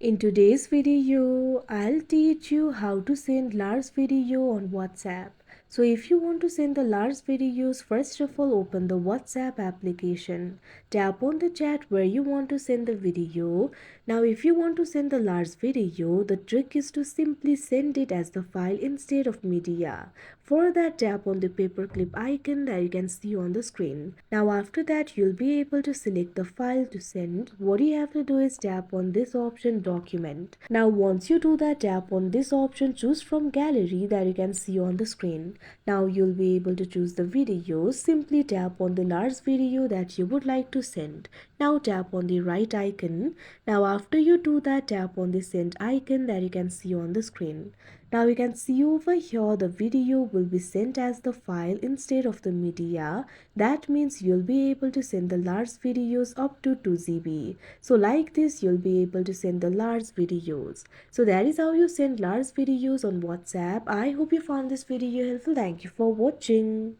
In today's video, I'll teach you how to send large video on WhatsApp. So if you want to send the large videos, first of all open the WhatsApp application. Tap on the chat where you want to send the video. Now if you want to send the large video, the trick is to simply send it as the file instead of media. For that, tap on the paperclip icon that you can see on the screen. Now after that, you'll be able to select the file to send. What you have to do is tap on this option document. Now once you do that, tap on this option choose from gallery that you can see on the screen. Now you'll be able to choose the video. Simply tap on the large video that you would like to send. Now tap on the right icon. Now after you do that, tap on the send icon that you can see on the screen. Now you can see over here the video will be sent as the file instead of the media. That means you'll be able to send the large videos up to 2 GB. So like this you'll be able to send the large videos. So that is how you send large videos on WhatsApp. I hope you found this video helpful. Thank you for watching.